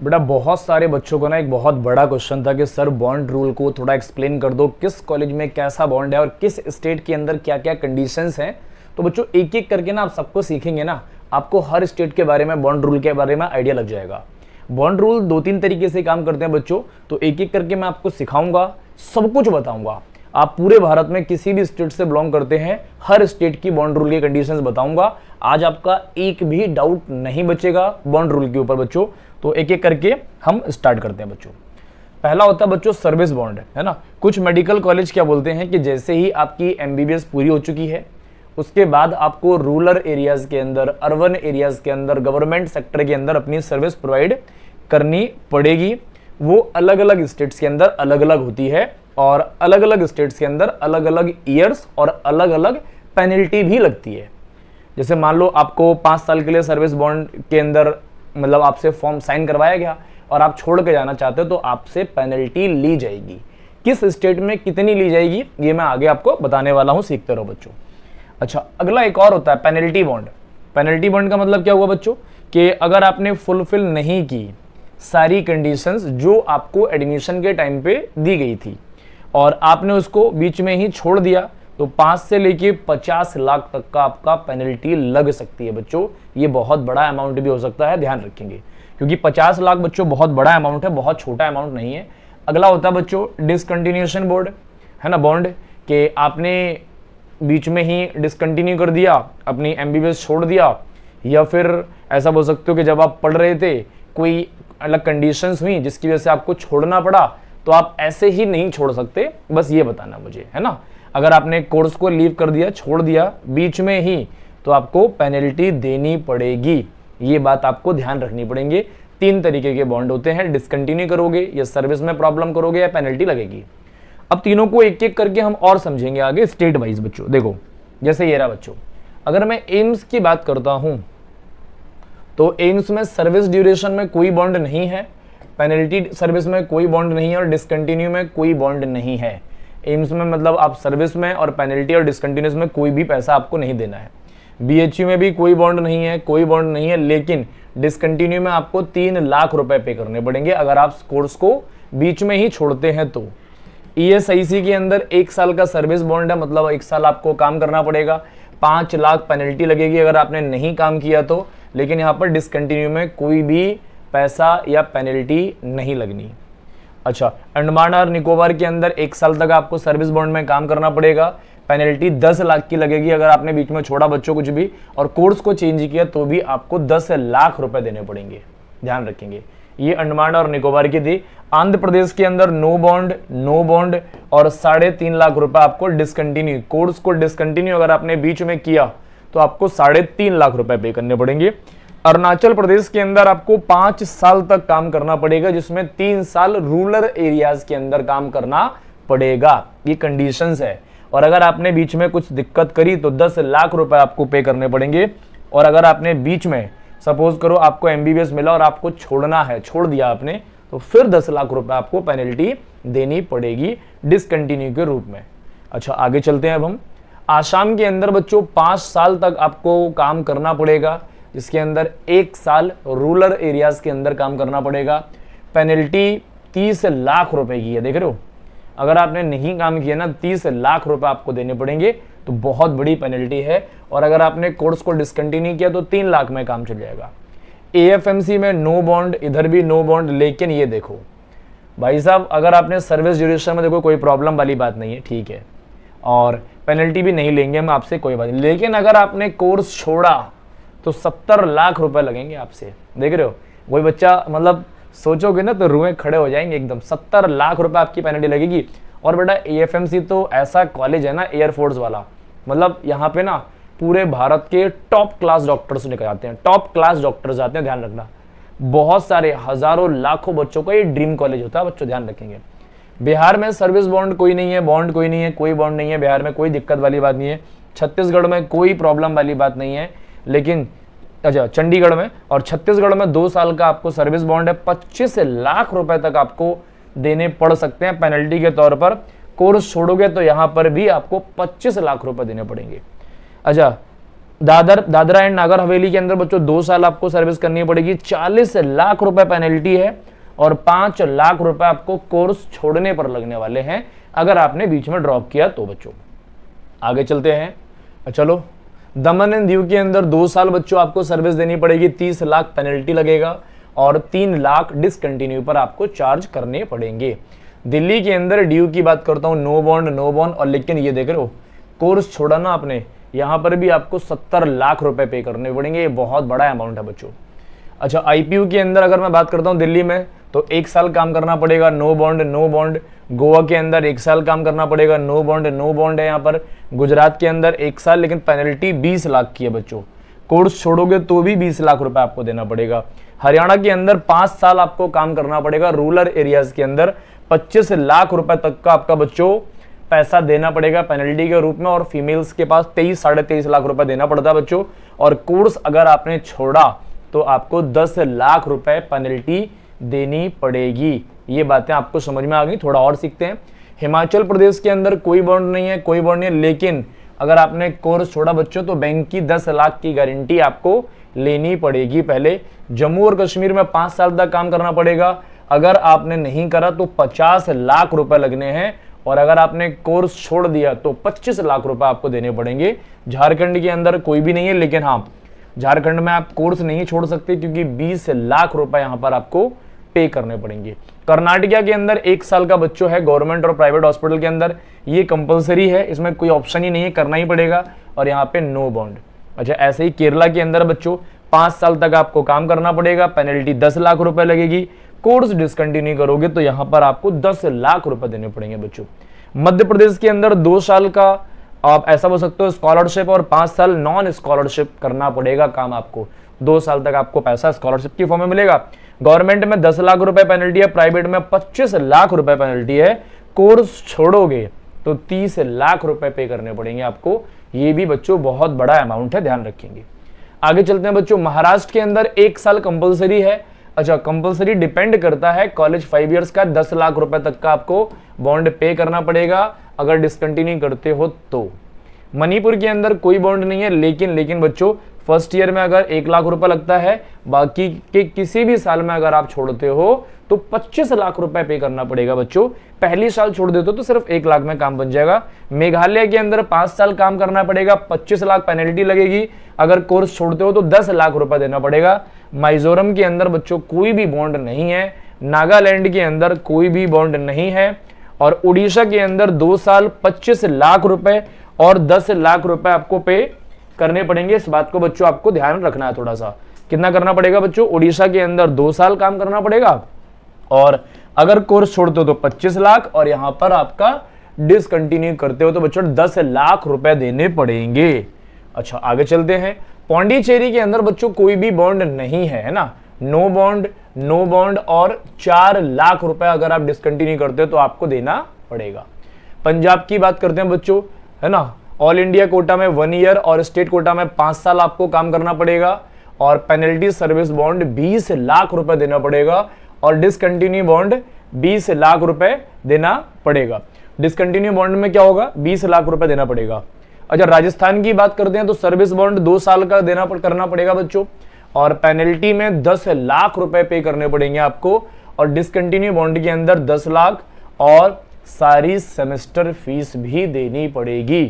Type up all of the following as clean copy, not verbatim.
बेटा बहुत सारे बच्चों को ना एक बहुत बड़ा क्वेश्चन था कि सर बॉन्ड रूल को थोड़ा एक्सप्लेन कर दो, किस कॉलेज में कैसा बॉन्ड है और किस स्टेट के अंदर क्या क्या कंडीशंस हैं। तो बच्चों एक एक करके ना आप सबको सीखेंगे ना, आपको हर स्टेट के बारे में बॉन्ड रूल के बारे में आइडिया लग जाएगा। बॉन्ड रूल दो तीन तरीके से काम करते हैं बच्चों, तो एक एक करके मैं आपको सिखाऊंगा, सब कुछ बताऊंगा। आप पूरे भारत में किसी भी स्टेट से बिलोंग करते हैं, हर स्टेट की बॉन्ड रूल की कंडीशंस बताऊंगा। आज आपका एक भी डाउट नहीं बचेगा बॉन्ड रूल के ऊपर बच्चों। तो एक एक करके हम स्टार्ट करते हैं बच्चों। पहला होता है बच्चों सर्विस बॉन्ड, है ना। कुछ मेडिकल कॉलेज क्या बोलते हैं कि जैसे ही आपकी एमबीबीएस पूरी हो चुकी है, उसके बाद आपको रूरल एरियाज के अंदर, अर्बन एरियाज के अंदर, गवर्नमेंट सेक्टर के अंदर अपनी सर्विस प्रोवाइड करनी पड़ेगी। वो अलग अलग स्टेट्स के अंदर अलग अलग होती है और अलग अलग स्टेट्स के अंदर अलग अलग ईयर्स और अलग अलग पेनल्टी भी लगती है। जैसे मान लो आपको 5 साल के लिए सर्विस बॉन्ड के अंदर मतलब आपसे फॉर्म साइन करवाया गया और आप छोड़ के जाना चाहते हो तो आपसे पेनल्टी ली जाएगी। किस स्टेट में कितनी ली जाएगी ये मैं आगे आपको बताने वाला हूं, सीखते रहो बच्चों। अच्छा, अगला एक और होता है पेनल्टी बॉन्ड। पेनल्टी बॉन्ड का मतलब क्या हुआ बच्चों कि अगर आपने फुलफिल नहीं की सारी कंडीशंस जो आपको एडमिशन के टाइम पे दी गई थी और आपने उसको बीच में ही छोड़ दिया, तो 5 से लेके 50 लाख तक का आपका पेनल्टी लग सकती है बच्चों। ये बहुत बड़ा अमाउंट भी हो सकता है, ध्यान रखेंगे, क्योंकि 50 लाख बच्चों बहुत बड़ा अमाउंट है, बहुत छोटा अमाउंट नहीं है। अगला होता है बच्चों डिसकंटिन्यूएशन बोर्ड, है ना, बॉन्ड कि आपने बीच में ही डिसकंटिन्यू कर दिया, अपनी एमबीबीएस छोड़ दिया, या फिर ऐसा बोल सकते हो कि जब आप पढ़ रहे थे कोई अलग कंडीशंस हुई जिसकी वजह से आपको छोड़ना पड़ा, तो आप ऐसे ही नहीं छोड़ सकते, बस ये बताना मुझे, है ना। अगर आपने कोर्स को लीव कर दिया, छोड़ दिया बीच में ही, तो आपको पेनल्टी देनी पड़ेगी। ये बात आपको ध्यान रखनी पड़ेगी। 3 तरीके के बॉन्ड होते हैं, डिसकंटिन्यू करोगे या सर्विस में प्रॉब्लम करोगे या पेनल्टी लगेगी। अब तीनों को एक एक करके हम और समझेंगे आगे स्टेट वाइज बच्चों। देखो जैसे ये रहा बच्चों, अगर मैं एम्स की बात करता हूं तो एम्स में सर्विस ड्यूरेशन में कोई बॉन्ड नहीं है, पेनल्टी सर्विस में कोई बॉन्ड नहीं है और डिसकंटिन्यू में कोई बॉन्ड नहीं है। एम्स में मतलब आप सर्विस में और पेनल्टी और डिसकंटिन्यूस में कोई भी पैसा आपको नहीं देना है। बीएचयू में भी कोई बॉन्ड नहीं है, कोई बॉन्ड नहीं है, लेकिन डिसकंटिन्यू में आपको 3 लाख रुपए पे करने पड़ेंगे अगर आप कोर्स को बीच में ही छोड़ते हैं तो। ईएसआईसी के अंदर 1 साल का सर्विस बॉन्ड है, मतलब 1 साल आपको काम करना पड़ेगा, 5 लाख पेनल्टी लगेगी अगर आपने नहीं काम किया तो। लेकिन यहाँ पर डिसकंटिन्यू में कोई भी पैसा या पेनल्टी नहीं लगनी। अच्छा, अंडमान और निकोबार के अंदर 1 साल तक आपको सर्विस बॉन्ड में काम करना पड़ेगा, पेनल्टी 10 लाख की लगेगी अगर आपने बीच में छोड़ा बच्चों कुछ भी और कोर्स को चेंज किया तो भी आपको 10 लाख रुपए देने पड़ेंगे, ध्यान रखेंगे। ये अंडमान और निकोबार की थी। आंध्र प्रदेश के अंदर नो बॉन्ड और 3.5 लाख रुपए आपको डिसकंटिन्यू, कोर्स को डिसकंटिन्यू अगर आपने बीच में किया तो आपको 3.5 लाख रुपए पे करने पड़ेंगे। अरुणाचल प्रदेश के अंदर आपको 5 साल तक काम करना पड़ेगा, जिसमें 3 साल रूरल एरियाज के अंदर काम करना पड़ेगा। ये कंडीशंस है। और अगर आपने बीच में कुछ दिक्कत करी तो 10 लाख रुपए आपको पे करने पड़ेंगे। और अगर आपने बीच में सपोज करो आपको एमबीबीएस मिला और आपको छोड़ना है, छोड़ दिया आपने, तो फिर 10 लाख रुपए आपको पेनल्टी देनी पड़ेगी डिसकंटिन्यू के रूप में। अच्छा, आगे चलते हैं अब हम। आसाम के अंदर बच्चों 5 साल तक आपको काम करना पड़ेगा, जिसके अंदर 1 साल रूरल एरियाज के अंदर काम करना पड़ेगा। पेनल्टी 30 लाख रुपए की है, देख रहे हो। अगर आपने नहीं काम किया ना, 30 लाख रुपए आपको देने पड़ेंगे, तो बहुत बड़ी पेनल्टी है। और अगर आपने कोर्स को डिसकंटिन्यू किया तो 3 लाख में काम चल जाएगा। एएफएमसी में नो बॉन्ड, इधर भी नो बॉन्ड। लेकिन ये देखो भाई साहब, अगर आपने सर्विस ड्यूरेशन में देखो कोई प्रॉब्लम वाली बात नहीं है, ठीक है, और पेनल्टी भी नहीं लेंगे हम आपसे, कोई बात नहीं। लेकिन अगर आपने कोर्स छोड़ा तो 70 लाख रुपए लगेंगे आपसे, देख रहे हो। वही बच्चा मतलब सोचोगे ना तो रुएं खड़े हो जाएंगे एकदम। 70 लाख रुपए आपकी पेनल्टी लगेगी। और बेटा एएफएमसी तो ऐसा कॉलेज है ना, एयरफोर्स वाला, मतलब यहाँ पे ना पूरे भारत के टॉप क्लास डॉक्टर्स निकल आते हैं, टॉप क्लास डॉक्टर्स आते हैं, ध्यान रखना। बहुत सारे हजारों लाखों बच्चों का ये ड्रीम कॉलेज होता है बच्चों, ध्यान रखेंगे। बिहार में सर्विस बॉन्ड कोई नहीं है, बॉन्ड कोई नहीं है, कोई बॉन्ड नहीं है बिहार में, कोई दिक्कत वाली बात नहीं है। छत्तीसगढ़ में कोई प्रॉब्लम वाली बात नहीं है, लेकिन अच्छा चंडीगढ़ में और छत्तीसगढ़ में 2 साल का आपको सर्विस बॉन्ड है। 25 लाख रुपए तक आपको देने पड़ सकते हैं पेनल्टी के तौर पर। कोर्स छोड़ोगे तो यहां पर भी आपको 25 लाख रुपए देने पड़ेंगे। अच्छा, दादरा एंड नागर हवेली के अंदर बच्चों 2 साल आपको सर्विस करनी पड़ेगी, 40 लाख रुपए पेनल्टी है और 5 लाख रुपए आपको कोर्स छोड़ने पर लगने वाले हैं अगर आपने बीच में ड्रॉप किया तो। बच्चों आगे चलते हैं। चलो, दमन एंड दीव के अंदर 2 साल बच्चों आपको सर्विस देनी पड़ेगी, 30 लाख पेनल्टी लगेगा और 3 लाख डिसकंटिन्यू पर आपको चार्ज करने पड़ेंगे। दिल्ली के अंदर ड्यू की बात करता हूं, नो बॉन्ड और लेकिन ये देख रहे हो कोर्स छोड़ा ना आपने, यहां पर भी आपको 70 लाख रुपए पे करने पड़ेंगे, ये बहुत बड़ा अमाउंट है बच्चों। अच्छा, आईपीयू के अंदर अगर मैं बात करता हूं दिल्ली में तो 1 साल काम करना पड़ेगा, नो बॉन्ड। गोवा के अंदर 1 साल काम करना पड़ेगा, नो बॉन्ड है यहाँ पर। गुजरात के अंदर 1 साल लेकिन पेनल्टी 20 लाख की है बच्चों, कोर्स छोड़ोगे तो भी 20 लाख रुपए आपको देना पड़ेगा। हरियाणा के अंदर 5 साल आपको काम करना पड़ेगा, रूरल एरियाज के अंदर 25 लाख रुपए तक का आपका बच्चों पैसा देना पड़ेगा पेनल्टी के रूप में, और फीमेल्स के पास 23-23.5 लाख रुपए देना पड़ता है बच्चों। और कोर्स अगर आपने छोड़ा तो आपको 10 लाख रुपए पेनल्टी देनी पड़ेगी। ये बातें आपको समझ में आ गई, थोड़ा और सीखते हैं। हिमाचल प्रदेश के अंदर कोई बॉन्ड नहीं है, लेकिन अगर आपने कोर्स छोड़ा बच्चों तो बैंक की 10 लाख की गारंटी आपको लेनी पड़ेगी पहले। जम्मू और कश्मीर में 5 साल तक काम करना पड़ेगा, अगर आपने नहीं करा तो 50 लाख रुपए लगने हैं, और अगर आपने कोर्स छोड़ दिया तो 25 लाख रुपए आपको देने पड़ेंगे। झारखंड के अंदर कोई भी नहीं है, लेकिन हाँ, झारखंड में आप कोर्स नहीं छोड़ सकते क्योंकि 20 लाख रुपए यहां पर आपको पे करने पड़ेंगे। कर्नाटका के अंदर 1 साल का बच्चों है गवर्नमेंट और प्राइवेट हॉस्पिटल के अंदर, ये कंपलसरी है, इसमें कोई ऑप्शन ही नहीं है, करना ही पड़ेगा, और यहाँ पे नो बॉन्ड। अच्छा, ऐसे ही केरला के अंदर बच्चों 5 साल तक आपको काम करना पड़ेगा, पेनल्टी 10 लाख रुपए लगेगी। कोर्स डिसकंटिन्यू करोगे तो यहां पर आपको 10 लाख रुपए देने पड़ेंगे बच्चों। मध्य प्रदेश के अंदर 2 साल का आप ऐसा बोल सकते हो स्कॉलरशिप और 5 साल नॉन स्कॉलरशिप करना पड़ेगा काम आपको। 2 साल तक आपको पैसा स्कॉलरशिप की फॉर्म में मिलेगा। गवर्नमेंट में 10 लाख रुपए पेनल्टी है, प्राइवेट में 25 लाख रुपए पेनल्टी है। कोर्स छोड़ोगे तो 30 लाख रुपए पे करने पड़ेंगे आपको। ये भी बच्चों बहुत बड़ा अमाउंट है, ध्यान रखेंगे। आगे चलते हैं बच्चों। महाराष्ट्र के अंदर 1 साल कंपलसरी है। अच्छा, कंपलसरी डिपेंड करता है कॉलेज 5 इयर्स का, 10 लाख रुपए तक का आपको बॉन्ड पे करना पड़ेगा अगर डिसकंटिन्यू करते हो तो। मणिपुर के अंदर कोई बॉन्ड नहीं है, लेकिन बच्चों फर्स्ट ईयर में अगर 1 लाख रुपए लगता है, बाकी के किसी भी साल में अगर आप छोड़ते हो तो 25 लाख रुपए पे करना पड़ेगा बच्चों। पहली साल छोड़ देते हो तो सिर्फ 1 लाख में काम बन जाएगा। मेघालय के अंदर 5 साल काम करना पड़ेगा, 25 लाख पेनल्टी लगेगी। अगर कोर्स छोड़ते हो तो 10 लाख रुपए देना पड़ेगा। मिजोरम के अंदर बच्चों कोई भी बॉन्ड नहीं है। नागालैंड के अंदर कोई भी बॉन्ड नहीं है। और उड़ीसा के अंदर 2 साल 25 लाख रुपए और 10 लाख रुपए आपको पे करने पड़ेंगे। इस बात को बच्चों आपको ध्यान रखना है थोड़ा सा। कितना करना पड़ेगा बच्चों? उड़ीसा के अंदर 2 साल काम करना पड़ेगा, और अगर कोर्स छोड़ते हो तो 25 लाख, और यहां पर आपका डिसकंटिन्यू करते हो तो बच्चों 10 लाख रुपए देने पड़ेंगे। अच्छा, आगे चलते हैं। पौंडीचेरी के अंदर बच्चों कोई भी बॉन्ड नहीं है ना, नो बॉन्ड और 4 लाख रुपए अगर आप डिसकंटिन्यू करते हो तो आपको देना पड़ेगा। पंजाब की बात करते हैं बच्चों, है ना, ऑल इंडिया कोटा में 1 ईयर और स्टेट कोटा में 5 साल आपको काम करना पड़ेगा, और पेनल्टी सर्विस बॉन्ड 20 लाख रुपए देना पड़ेगा, और डिसकंटिन्यू बॉन्ड 20 लाख रुपए देना पड़ेगा। डिसकंटिन्यू बॉन्ड में क्या होगा? 20 लाख रुपए देना पड़ेगा। अच्छा, राजस्थान की बात करते हैं तो सर्विस बॉन्ड 2 साल का करना पड़ेगा बच्चों, और पेनल्टी में 10 लाख रुपए पे करने पड़ेंगे आपको, और डिसकंटिन्यू बॉन्ड के अंदर 10 लाख और सारी सेमेस्टर फीस भी देनी पड़ेगी।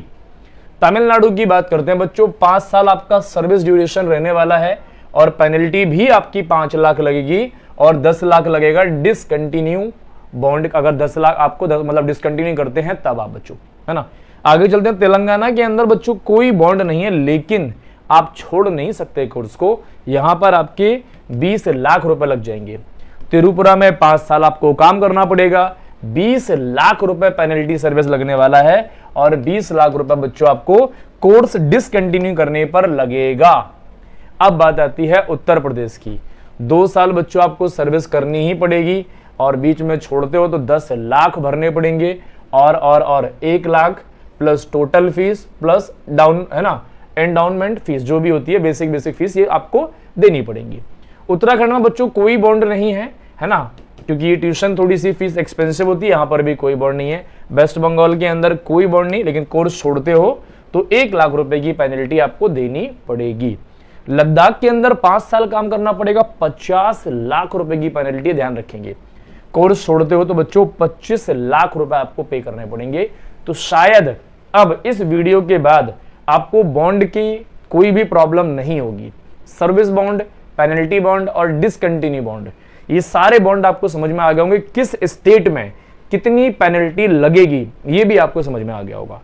तमिलनाडु की बात करते हैं बच्चों, 5 साल आपका सर्विस ड्यूरेशन रहने वाला है, और पेनल्टी भी आपकी 5 लाख लगेगी, और 10 लाख लगेगा डिसकंटिन्यू बॉन्ड। अगर 10 लाख आपको मतलब डिसकंटिन्यू करते हैं तब आप बच्चों, है ना। आगे चलते हैं। तेलंगाना के अंदर बच्चों कोई बॉन्ड नहीं है, लेकिन आप छोड़ नहीं सकते कोर्स को, यहां पर आपके 20 लाख रुपए लग जाएंगे। त्रिपुरा में 5 साल आपको काम करना पड़ेगा, 20 लाख रुपए पेनल्टी सर्विस लगने वाला है, और 20 लाख रुपए बच्चों आपको कोर्स डिसकंटिन्यू करने पर लगेगा। अब बात आती है उत्तर प्रदेश की। 2 साल बच्चों आपको सर्विस करनी ही पड़ेगी, और बीच में छोड़ते हो तो 10 लाख भरने पड़ेंगे, और 1 lakh plus total fees plus down, है ना, एंडाउनमेंट फीस जो भी होती है, बेसिक फीस, ये आपको देनी पड़ेगी। उत्तराखंड में बच्चों कोई बॉन्ड नहीं है ना, क्योंकि ये ट्यूशन थोड़ी सी फीस एक्सपेंसिव होती है, यहाँ पर भी कोई बॉन्ड नहीं है। वेस्ट बंगाल के अंदर कोई बॉन्ड नहीं, लेकिन कोर्स छोड़ते हो तो 1 लाख रुपए की पेनल्टी आपको देनी पड़ेगी। लद्दाख के अंदर 5 साल काम करना पड़ेगा, 50 लाख रुपए की पेनल्टी, ध्यान रखेंगे। कोर्स छोड़ते हो तो बच्चों 25 लाख रुपए आपको पे करने पड़ेंगे। तो शायद अब इस वीडियो के बाद आपको बॉन्ड की कोई भी प्रॉब्लम नहीं होगी। सर्विस बॉन्ड, पेनल्टी बॉन्ड और डिसकंटिन्यू बॉन्ड, ये सारे बॉन्ड आपको समझ में आ गए होंगे। किस स्टेट में कितनी पेनल्टी लगेगी ये भी आपको समझ में आ गया होगा।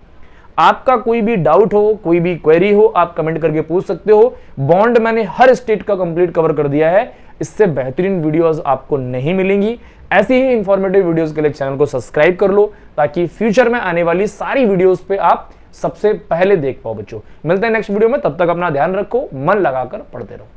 आपका कोई भी डाउट हो, कोई भी क्वेरी हो, आप कमेंट करके पूछ सकते हो। बॉन्ड मैंने हर स्टेट का कंप्लीट कवर कर दिया है, इससे बेहतरीन वीडियोस आपको नहीं मिलेंगी। ऐसी ही इंफॉर्मेटिव वीडियोस के लिए चैनल को सब्सक्राइब कर लो, ताकि फ्यूचर में आने वाली सारी वीडियोस पे आप सबसे पहले देख पाओ। बच्चों मिलते हैं नेक्स्ट वीडियो में, तब तक अपना ध्यान रखो, मन लगाकर पढ़ते रहो।